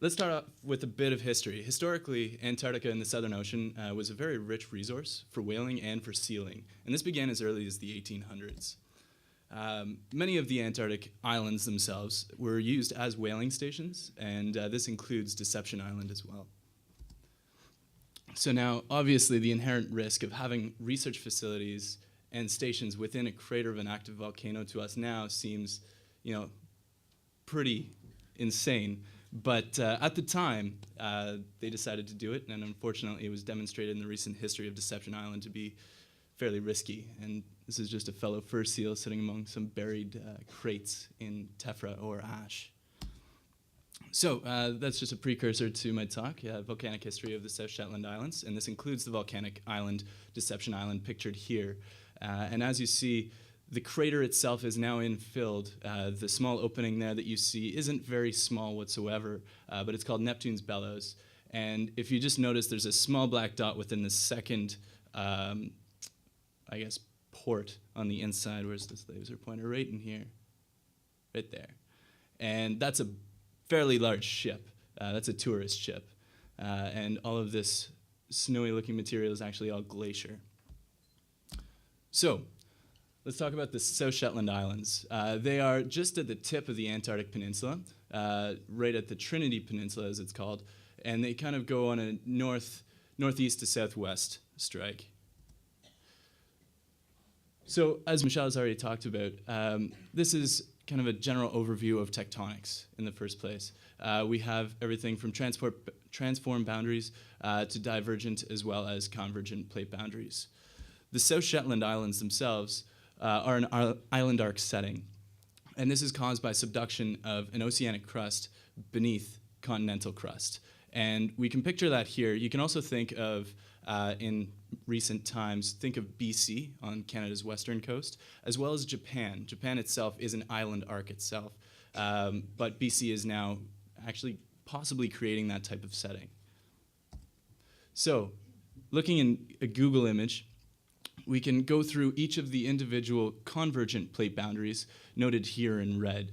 Let's start off with a bit of history. Historically, Antarctica in the Southern Ocean was a very rich resource for whaling and for sealing, and this began as early as the 1800s. Many of the Antarctic islands themselves were used as whaling stations, and this includes Deception Island as well. So now, obviously, the inherent risk of having research facilities and stations within a crater of an active volcano to us now seems, pretty insane. But at the time, they decided to do it, and unfortunately, it was demonstrated in the recent history of Deception Island to be fairly risky. And this is just a fellow fur seal sitting among some buried crates in tephra or ash. So that's just a precursor to my talk, Volcanic History of the South Shetland Islands, and this includes the volcanic island, Deception Island, pictured here. And as you see, the crater itself is now infilled. The small opening there that you see isn't very small whatsoever, but it's called Neptune's Bellows. And if you just notice, there's a small black dot within the second, port on the inside. Where's this laser pointer? Right in here. Right there. And that's a fairly large ship. That's a tourist ship. And all of this snowy-looking material is actually all glacier. So, let's talk about the South Shetland Islands. They are just at the tip of the Antarctic Peninsula, right at the Trinity Peninsula, as it's called, and they kind of go on a northeast to southwest strike. So, as Michelle has already talked about, this is kind of a general overview of tectonics in the first place. We have everything from transform boundaries to divergent as well as convergent plate boundaries. The South Shetland Islands themselves are an island arc setting, and this is caused by subduction of an oceanic crust beneath continental crust. And we can picture that here. You can also think of, in recent times, think of BC on Canada's western coast, as well as Japan. Japan itself is an island arc itself, but BC is now actually possibly creating that type of setting. So, looking in a Google image, we can go through each of the individual convergent plate boundaries noted here in red.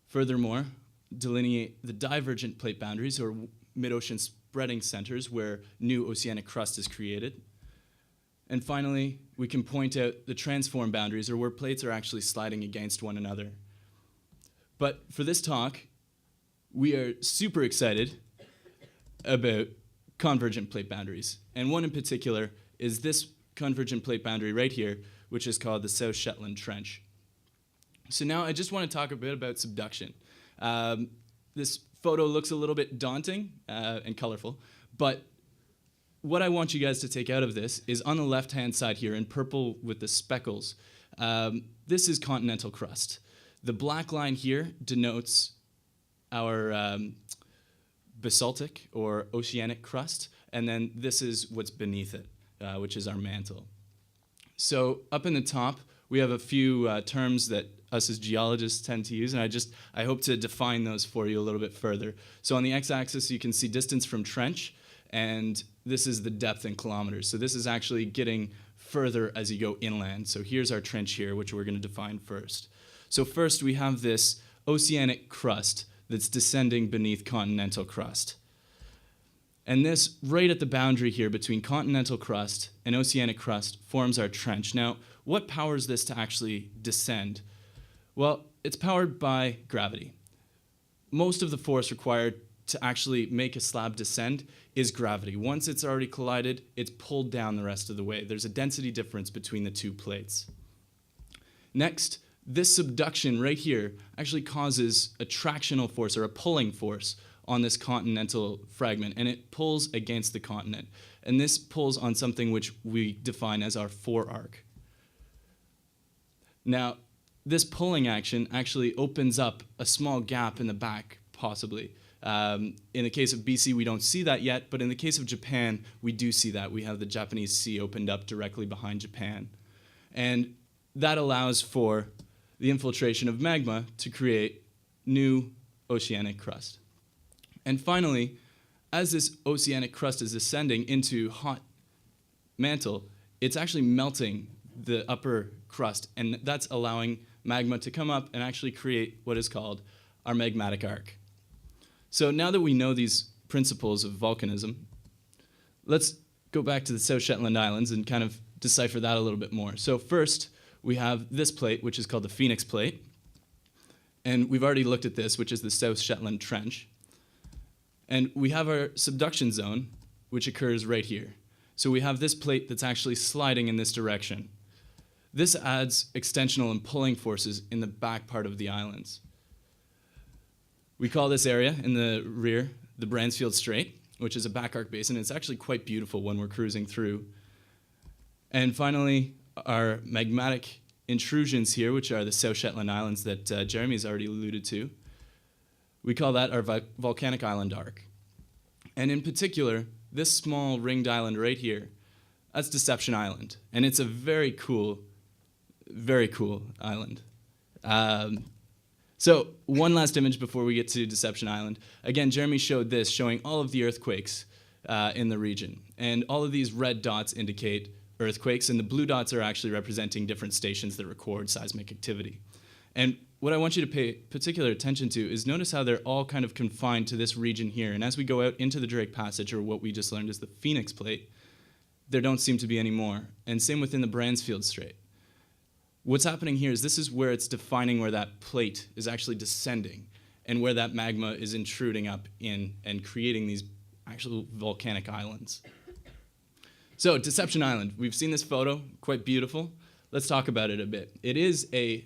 Furthermore, delineate the divergent plate boundaries, or mid-ocean spreading centers, where new oceanic crust is created. And finally, we can point out the transform boundaries, or where plates are actually sliding against one another. But for this talk, we are super excited about convergent plate boundaries, and one in particular is this convergent plate boundary right here, which is called the South Shetland Trench. So now I just want to talk a bit about subduction. This photo looks a little bit daunting and colorful, but what I want you guys to take out of this is on the left-hand side here in purple with the speckles, this is continental crust. The black line here denotes our basaltic or oceanic crust, and then this is what's beneath it, which is our mantle. So up in the top, we have a few terms that us as geologists tend to use, and I hope to define those for you a little bit further. So on the x-axis, you can see distance from trench, and this is the depth in kilometers. So this is actually getting further as you go inland. So here's our trench here, which we're going to define first. So first, we have this oceanic crust that's descending beneath continental crust. And this, right at the boundary here between continental crust and oceanic crust, forms our trench. Now, what powers this to actually descend? Well, it's powered by gravity. Most of the force required to actually make a slab descend is gravity. Once it's already collided, it's pulled down the rest of the way. There's a density difference between the two plates. Next, this subduction right here actually causes a tractional force, or a pulling force, on this continental fragment, and it pulls against the continent. And this pulls on something which we define as our forearc. Now, this pulling action actually opens up a small gap in the back, possibly. In the case of BC, we don't see that yet, but in the case of Japan, we do see that. We have the Japanese Sea opened up directly behind Japan. And that allows for the infiltration of magma to create new oceanic crust. And finally, as this oceanic crust is ascending into hot mantle, it's actually melting the upper crust, and that's allowing magma to come up and actually create what is called our magmatic arc. So now that we know these principles of volcanism, let's go back to the South Shetland Islands and kind of decipher that a little bit more. So first, we have this plate, which is called the Phoenix Plate. And we've already looked at this, which is the South Shetland Trench. And we have our subduction zone, which occurs right here. So we have this plate that's actually sliding in this direction. This adds extensional and pulling forces in the back part of the islands. We call this area in the rear the Bransfield Strait, which is a back arc basin. It's actually quite beautiful when we're cruising through. And finally, our magmatic intrusions here, which are the South Shetland Islands that Jeremy's already alluded to. We call that our volcanic island arc. And in particular, this small ringed island right here, that's Deception Island. And it's a very cool island. So one last image before we get to Deception Island. Again, Jeremy showed this, showing all of the earthquakes in the region. And all of these red dots indicate earthquakes, and the blue dots are actually representing different stations that record seismic activity. And what I want you to pay particular attention to is notice how they're all kind of confined to this region here. And as we go out into the Drake Passage, or what we just learned is the Phoenix Plate, there don't seem to be any more. And same within the Bransfield Strait. What's happening here is this is where it's defining where that plate is actually descending and where that magma is intruding up in and creating these actual volcanic islands. So Deception Island, we've seen this photo, quite beautiful. Let's talk about it a bit. It is a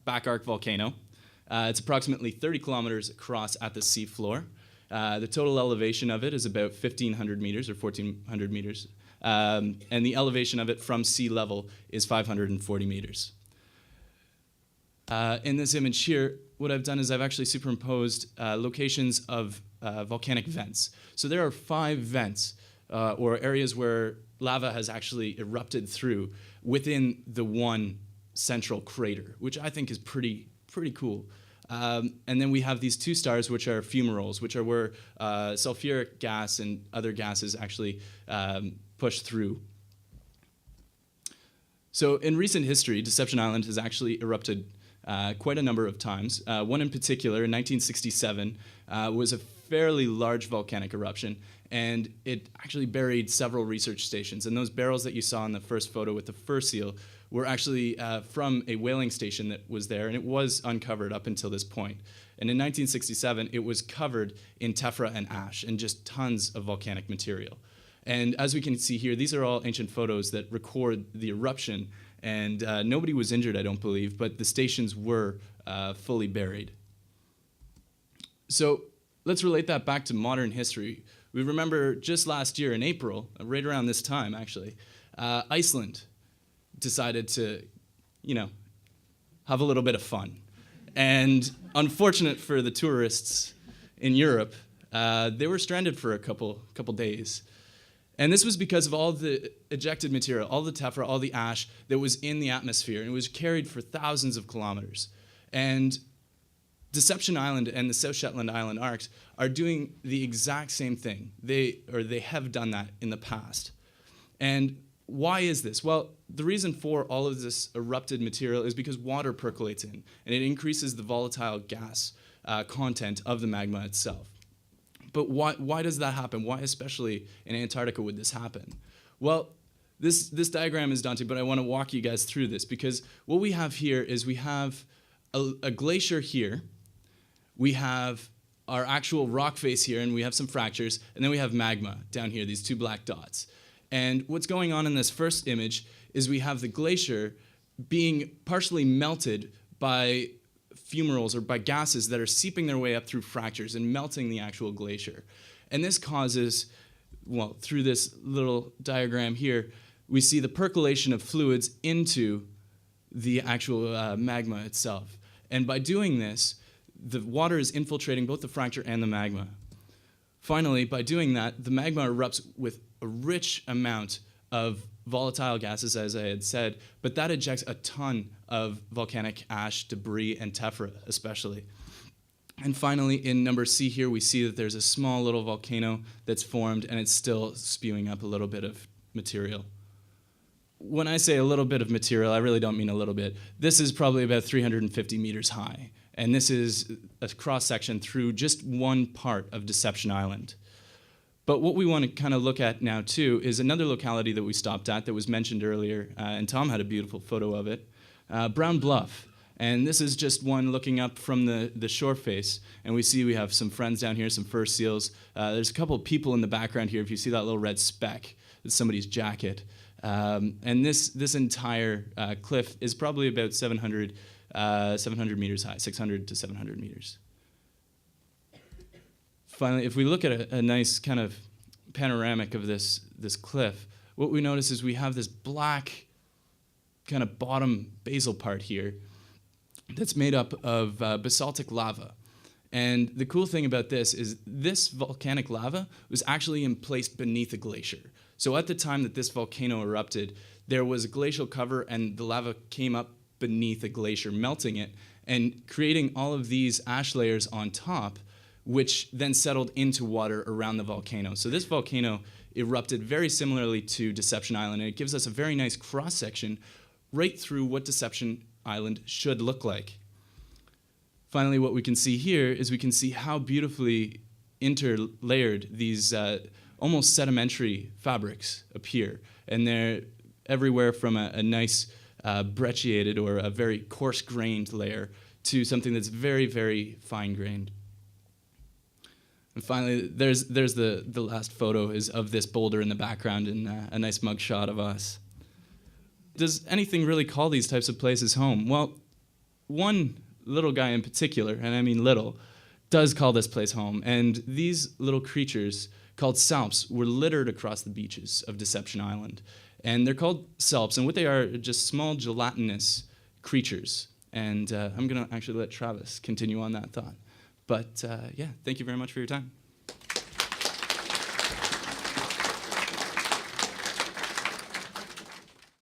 back arc volcano. It's approximately 30 kilometers across at the seafloor. The total elevation of it is about 1,500 meters or 1,400 meters. And the elevation of it from sea level is 540 meters. In this image here, what I've done is I've actually superimposed locations of volcanic vents. So there are 5 vents or areas where lava has actually erupted through within the one central crater, which I think is pretty cool. And then we have these 2 stars, which are fumaroles, which are where sulfuric gas and other gases actually push through. So in recent history, Deception Island has actually erupted quite a number of times. One in particular, in 1967, was a fairly large volcanic eruption, and it actually buried several research stations. And those barrels that you saw in the first photo with the fur seal were actually from a whaling station that was there, and it was uncovered up until this point. And in 1967, it was covered in tephra and ash and just tons of volcanic material. And as we can see here, these are all ancient photos that record the eruption, and nobody was injured, I don't believe, but the stations were fully buried. So let's relate that back to modern history. We remember just last year in April, right around this time actually, Iceland decided to, have a little bit of fun. And unfortunate for the tourists in Europe, they were stranded for a couple days. And this was because of all the ejected material, all the tephra, all the ash that was in the atmosphere, and it was carried for thousands of kilometers. And Deception Island and the South Shetland Island arcs are doing the exact same thing. They have done that in the past. And why is this? Well, the reason for all of this erupted material is because water percolates in, and it increases the volatile gas content of the magma itself. But why does that happen? Why, especially in Antarctica, would this happen? Well, this diagram is daunting, but I want to walk you guys through this, because what we have here is we have a glacier here, we have our actual rock face here, and we have some fractures, and then we have magma down here, these 2 black dots. And what's going on in this first image is we have the glacier being partially melted by fumaroles, or by gases that are seeping their way up through fractures and melting the actual glacier. And this causes, well, through this little diagram here, we see the percolation of fluids into the actual magma itself. And by doing this, the water is infiltrating both the fracture and the magma. Finally, by doing that, the magma erupts with a rich amount of volatile gases, as I had said, but that ejects a ton of volcanic ash, debris, and tephra especially. And finally, in number C here, we see that there's a small little volcano that's formed, and it's still spewing up a little bit of material. When I say a little bit of material, I really don't mean a little bit. This is probably about 350 meters high, And this is a cross-section through just one part of Deception Island. But what we want to kind of look at now, too, is another locality that we stopped at that was mentioned earlier, and Tom had a beautiful photo of it, Brown Bluff. And this is just one looking up from the shore face, and we have some friends down here, some fur seals. There's a couple of people in the background here. If you see that little red speck, it's somebody's jacket. And this entire cliff is probably about 700 meters high, 600 to 700 meters. Finally, if we look at a nice kind of panoramic of this cliff, what we notice is we have this black kind of bottom basal part here that's made up of basaltic lava. And the cool thing about this is this volcanic lava was actually in place beneath a glacier. So at the time that this volcano erupted, there was a glacial cover and the lava came up beneath a glacier, melting it and creating all of these ash layers on top, which then settled into water around the volcano. So this volcano erupted very similarly to Deception Island, and it gives us a very nice cross-section right through what Deception Island should look like. Finally, what we can see here is we can see how beautifully interlayered these almost sedimentary fabrics appear. And they're everywhere from a nice brecciated or a very coarse-grained layer to something that's very, very fine-grained. And finally, there's the last photo is of this boulder in the background and a nice mug shot of us. Does anything really call these types of places home? Well, one little guy in particular, and I mean little, does call this place home. And these little creatures called salps were littered across the beaches of Deception Island. And they're called salps, and what they are just small gelatinous creatures. And I'm going to actually let Travis continue on that thought. But yeah, thank you very much for your time.